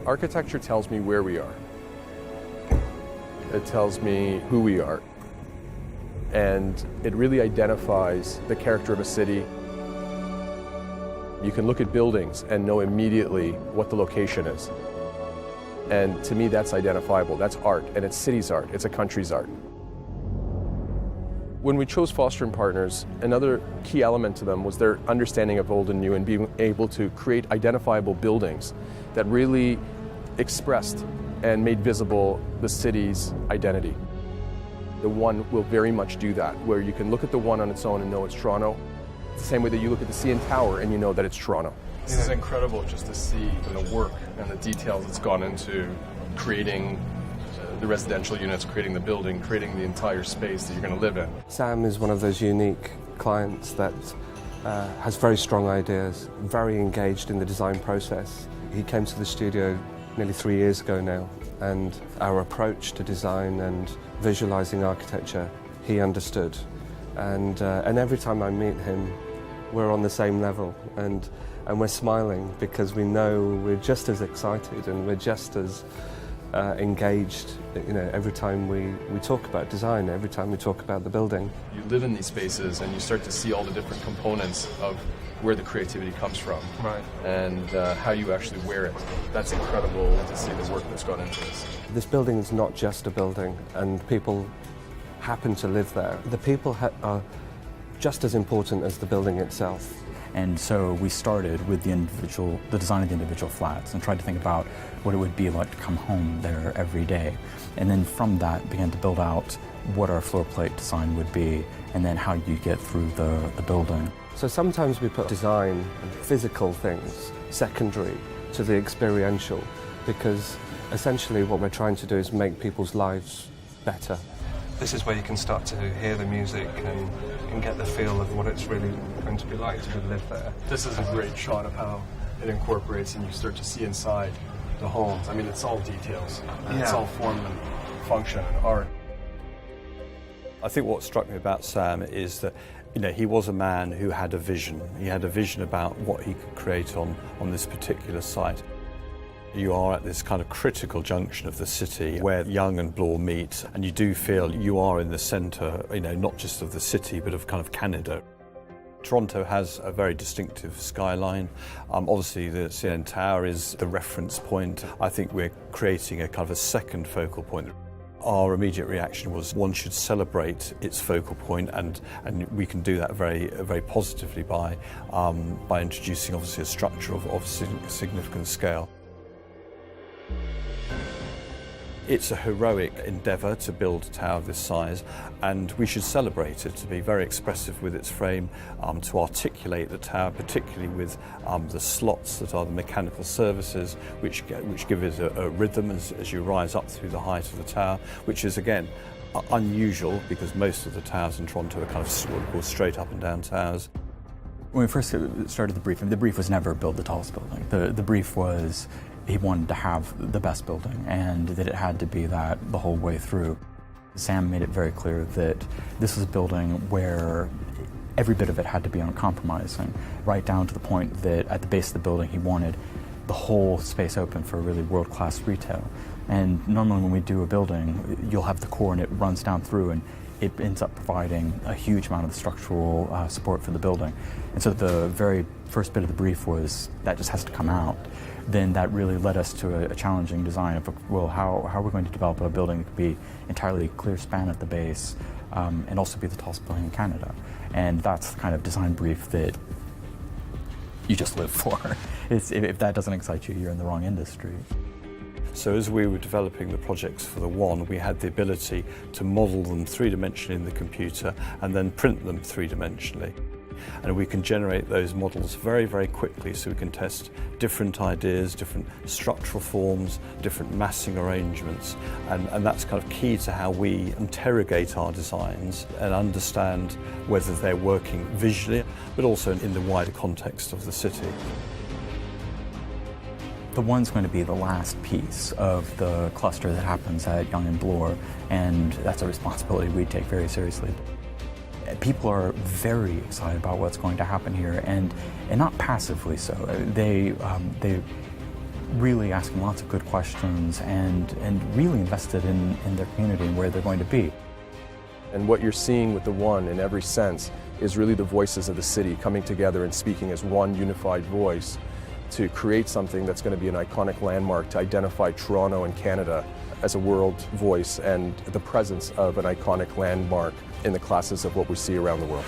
Architecture tells me where we are. It tells me who we are. And it really identifies the character of a city. You can look at buildings and know immediately what the location is. And to me, that's identifiable. That's art, and it's city's art. It's a country's art. When we chose Foster & Partners, another key element to them was their understanding of old and new and being able to create identifiable buildings that really expressed and made visible the city's identity. The One will very much do that, where you can look at the One on its own and know it's Toronto. It's the same way that you look at the CN Tower and you know that it's Toronto. This is incredible just to see the work and the details that's gone into creating the residential units, creating the building, creating the entire space that you're going to live in. Sam is one of those unique clients that has very strong ideas, very engaged in the design process. He came to the studio nearly 3 years ago now, and our approach to design and visualizing architecture, he understood. And every time I meet him, we're on the same level, and we're smiling because we know we're just as excited and we're just as engaged, you know, every time we talk about design, every time we talk about the building. You live in these spaces and you start to see all the different components of where the creativity comes from, right, and how you actually wear it. That's incredible to see the work that's gone into this. This building is not just a building, and people happen to live there. The people are just as important as the building itself. And so we started with the design of the individual flats and tried to think about what it would be like to come home there every day. And then from that began to build out what our floor plate design would be and then how you get through the building. So sometimes we put design and physical things secondary to the experiential, because essentially what we're trying to do is make people's lives better. This is where you can start to hear the music and get the feel of what it's really going to be like to live there. This is a great shot of how it incorporates and you start to see inside the homes. I mean, it's all details. And It's all form and function and art. I think what struck me about Sam is that, you know, he was a man who had a vision. He had a vision about what he could create on this particular site. You are at this kind of critical junction of the city where Yonge and Bloor meet, and you do feel you are in the centre, you know, not just of the city, but of kind of Canada. Toronto has a very distinctive skyline. Obviously, the CN Tower is the reference point. I think we're creating a kind of a second focal point. Our immediate reaction was one should celebrate its focal point, and we can do that very, very positively by introducing obviously a structure of significant scale. It's a heroic endeavour to build a tower of this size, and we should celebrate it, to be very expressive with its frame, to articulate the tower, particularly with the slots that are the mechanical services, which give it a rhythm as you rise up through the height of the tower, which is, again, unusual because most of the towers in Toronto are kind of what we call straight up and down towers. When we first started the brief was never build the tallest building. The brief was he wanted to have the best building and that it had to be that the whole way through. Sam made it very clear that this was a building where every bit of it had to be uncompromising, right down to the point that at the base of the building he wanted the whole space open for really world-class retail. And normally when we do a building, you'll have the core and it runs down through and it ends up providing a huge amount of the structural support for the building. And so the very first bit of the brief was that just has to come out. Then that really led us to a challenging design of, well, how are we going to develop a building that could be entirely clear span at the base and also be the tallest building in Canada. And that's the kind of design brief that you just live for. If that doesn't excite you, you're in the wrong industry. So as we were developing the projects for the One, we had the ability to model them three-dimensionally in the computer and then print them three-dimensionally. And we can generate those models very, very quickly, so we can test different ideas, different structural forms, different massing arrangements, and that's kind of key to how we interrogate our designs and understand whether they're working visually, but also in the wider context of the city. The One's going to be the last piece of the cluster that happens at Yonge and Bloor, and that's a responsibility we take very seriously. People are very excited about what's going to happen here, and not passively so. They really asking lots of good questions and really invested in their community and where they're going to be. And what you're seeing with the One in every sense is really the voices of the city coming together and speaking as one unified voice to create something that's going to be an iconic landmark to identify Toronto and Canada as a world voice and the presence of an iconic landmark in the classes of what we see around the world.